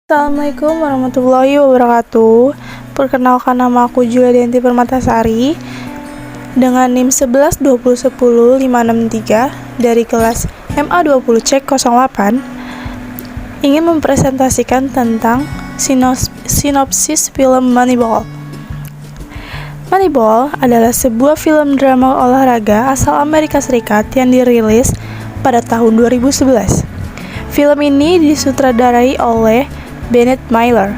Assalamualaikum warahmatullahi wabarakatuh. Perkenalkan, nama aku Julianti Permatasari dengan NIM 112010 563 dari kelas MA20 Cek 08 ingin mempresentasikan tentang sinopsis film Moneyball. Moneyball adalah sebuah film drama olahraga asal Amerika Serikat yang dirilis pada tahun 2011. Film ini disutradarai oleh Bennett Miller,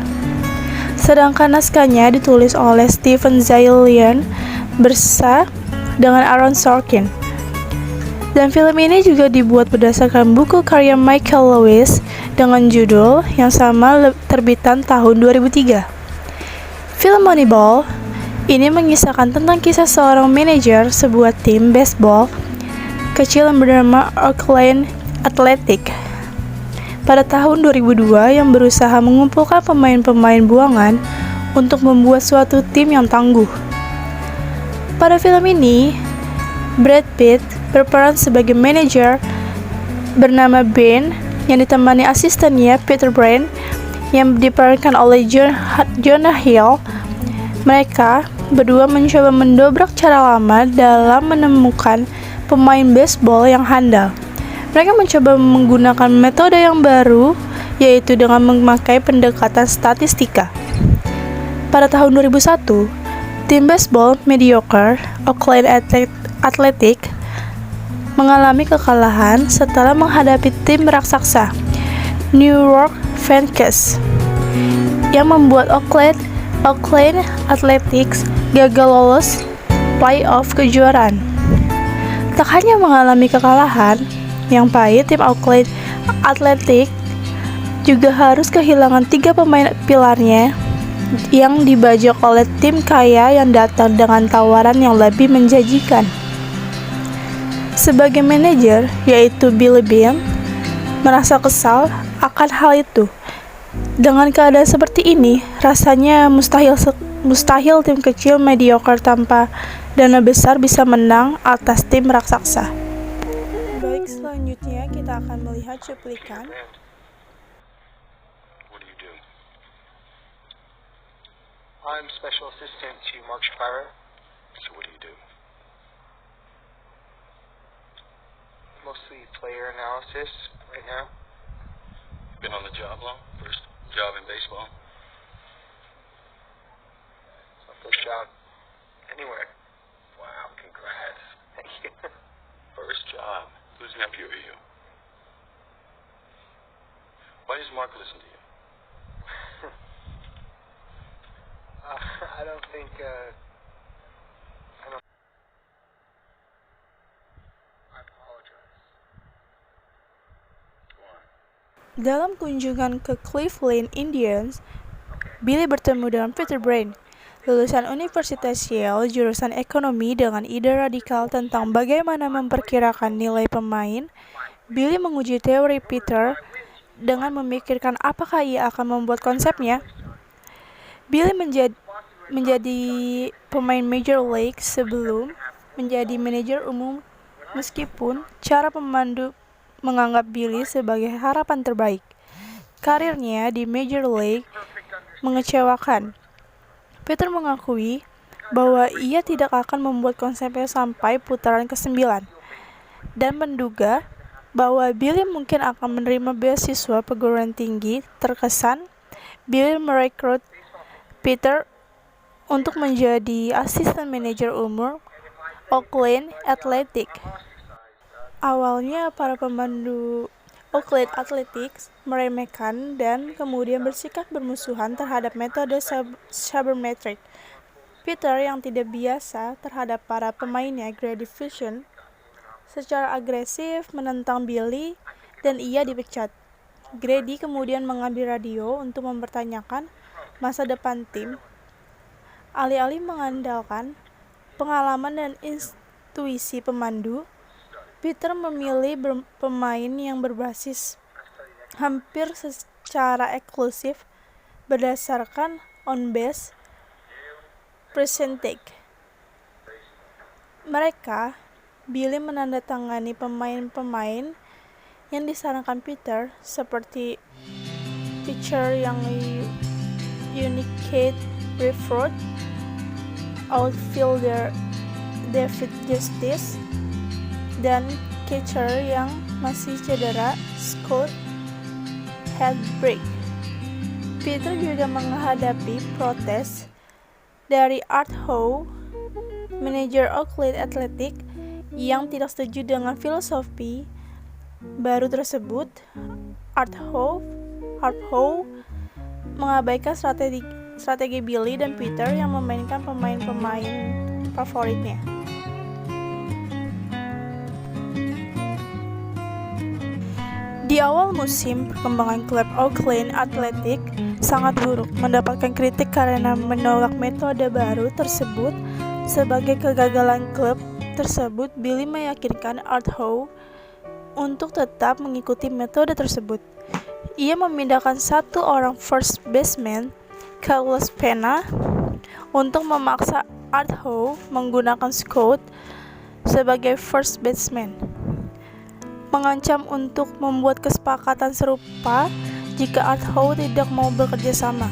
sedangkan naskahnya ditulis oleh Steven Zaillian bersama dengan Aaron Sorkin. Dan film ini juga dibuat berdasarkan buku karya Michael Lewis dengan judul yang sama terbitan tahun 2003. Film Moneyball ini mengisahkan tentang kisah seorang manajer sebuah tim baseball kecil yang bernama Oakland Athletic pada tahun 2002 yang berusaha mengumpulkan pemain-pemain buangan untuk membuat suatu tim yang tangguh. Pada film ini, Brad Pitt berperan sebagai manajer bernama Ben yang ditemani asistennya Peter Brand yang diperankan oleh Jonah Hill. Mereka berdua mencoba mendobrak cara lama dalam menemukan pemain baseball yang handal. Mereka mencoba menggunakan metode yang baru, yaitu dengan memakai pendekatan statistika. Pada tahun 2001, tim baseball mediocre Oakland Athletic mengalami kekalahan setelah menghadapi tim raksasa New York Yankees yang membuat Oakland Athletics gagal lolos playoff kejuaraan. Tak hanya mengalami kekalahan yang pahit, tim Oakland Athletic juga harus kehilangan 3 pemain pilarnya yang dibajak oleh tim kaya yang datang dengan tawaran yang lebih menjanjikan. Sebagai manajer, yaitu Billy Beane, merasa kesal akan hal itu. Dengan keadaan seperti ini, rasanya mustahil tim kecil mediocre tanpa dana besar bisa menang atas tim raksasa. Baik, selanjutnya kita akan melihat cuplikan. What do you do? I'm Special Assistant to Mark Shapiro. So what do you do? Mostly player analysis right now. Been on the job long? First job in baseball? It's my first job anywhere. Wow, congrats. Thank you. First job. Whose nephew are you? Why does Mark listen to you? I don't think, I apologize. Go on. Dalam kunjungan ke Cleveland Indians, Billy bertemu dengan Peter Brand, lulusan Universitas Yale jurusan ekonomi dengan ide radikal tentang bagaimana memperkirakan nilai pemain. Billy menguji teori Peter dengan memikirkan apakah ia akan membuat konsepnya. Billy menjadi pemain Major League sebelum menjadi manajer umum, meskipun cara pemandu menganggap Billy sebagai harapan terbaik. Karirnya di Major League mengecewakan. Peter mengakui bahwa ia tidak akan membuat konsepnya sampai putaran ke-9 dan menduga bahwa Billy mungkin akan menerima beasiswa perguruan tinggi. Terkesan, Billy merekrut Peter untuk menjadi asisten manajer umum Oakland Athletic. Awalnya para pemandu Oakland Athletics meremehkan dan kemudian bersikap bermusuhan terhadap metode sabermetric. Peter yang tidak biasa terhadap para pemainnya Grady Fusion secara agresif menentang Billy dan ia dipecat. Grady kemudian mengambil radio untuk mempertanyakan masa depan tim. Alih-alih mengandalkan pengalaman dan intuisi pemandu, Peter memilih pemain yang berbasis hampir secara eksklusif berdasarkan on-base percentage. Billy menandatangani pemain-pemain yang disarankan Peter seperti pitcher yang unique Kate Rayford, outfielder David Justice, dan catcher yang masih cedera Scott Hedrick. Peter juga menghadapi protes dari Art Howe, manajer Oakland Athletics, yang tidak setuju dengan filosofi baru tersebut. Art Howe mengabaikan strategi Billy dan Peter yang memainkan pemain-pemain favoritnya. Di awal musim, perkembangan klub Oakland Athletics sangat buruk, mendapatkan kritik karena menolak metode baru tersebut. Sebagai kegagalan klub tersebut, Billy meyakinkan Art Howe untuk tetap mengikuti metode tersebut. Ia memindahkan satu orang first baseman, Carlos Pena, untuk memaksa Art Howe menggunakan Scott sebagai first baseman, mengancam untuk membuat kesepakatan serupa jika Art Howe tidak mau bekerja sama.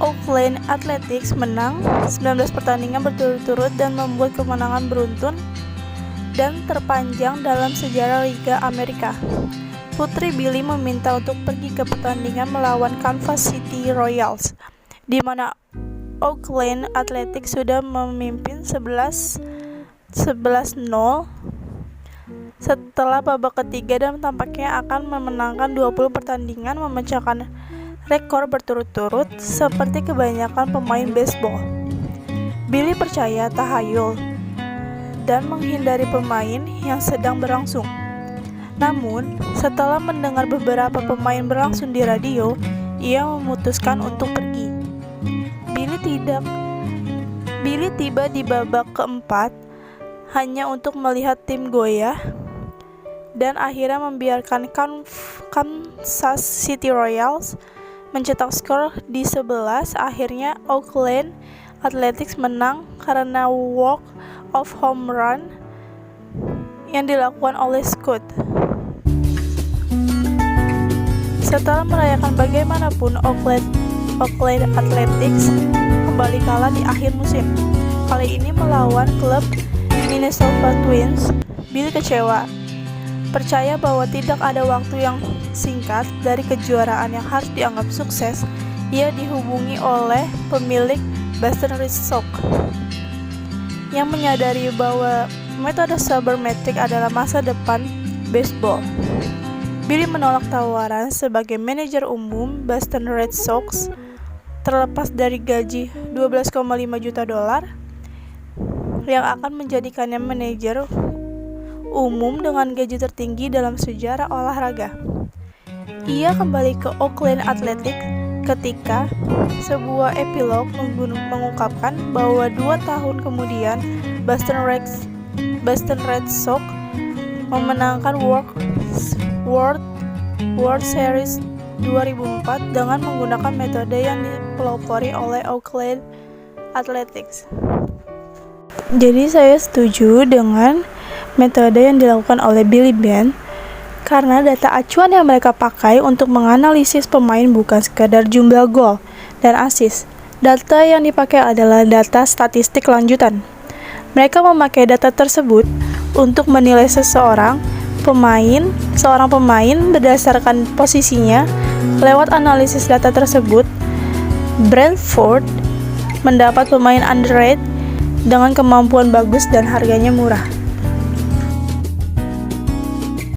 Oakland Athletics menang 19 pertandingan berturut-turut dan membuat kemenangan beruntun dan terpanjang dalam sejarah Liga Amerika. Putri Billy meminta untuk pergi ke pertandingan melawan Kansas City Royals, di mana Oakland Athletics sudah memimpin 11-0 setelah babak ketiga dan tampaknya akan memenangkan 20 pertandingan, memecahkan rekor berturut-turut seperti kebanyakan pemain baseball. Billy percaya tahayul dan menghindari pemain yang sedang berlangsung. Namun, setelah mendengar beberapa pemain berlangsung di radio, ia memutuskan untuk pergi. Billy tiba di babak keempat hanya untuk melihat tim goyah dan akhirnya membiarkan Kansas City Royals mencetak skor di 11. Akhirnya Oakland Athletics menang karena walk of home run yang dilakukan oleh Scott. Setelah merayakan bagaimanapun, Oakland Athletics kembali kalah di akhir musim. Kali ini melawan klub Minnesota Twins. Billy kecewa, percaya bahwa tidak ada waktu yang singkat dari kejuaraan yang harus dianggap sukses. Ia dihubungi oleh pemilik Boston Red Sox yang menyadari bahwa metode sabermetric adalah masa depan baseball. Billy menolak tawaran sebagai manajer umum Boston Red Sox terlepas dari gaji $12,5 juta yang akan menjadikannya manajer umum dengan gaji tertinggi dalam sejarah olahraga. Ia kembali ke Oakland Athletics ketika sebuah epilog mengungkapkan bahwa 2 tahun kemudian Boston Red Sox memenangkan World Series 2004 dengan menggunakan metode yang dipelopori oleh Oakland Athletics. Jadi saya setuju dengan metode yang dilakukan oleh Billy Beane karena data acuan yang mereka pakai untuk menganalisis pemain bukan sekadar jumlah gol dan assist. Data yang dipakai adalah data statistik lanjutan. Mereka memakai data tersebut untuk menilai seorang pemain berdasarkan posisinya. Lewat analisis data tersebut, Brentford mendapat pemain underrated dengan kemampuan bagus dan harganya murah.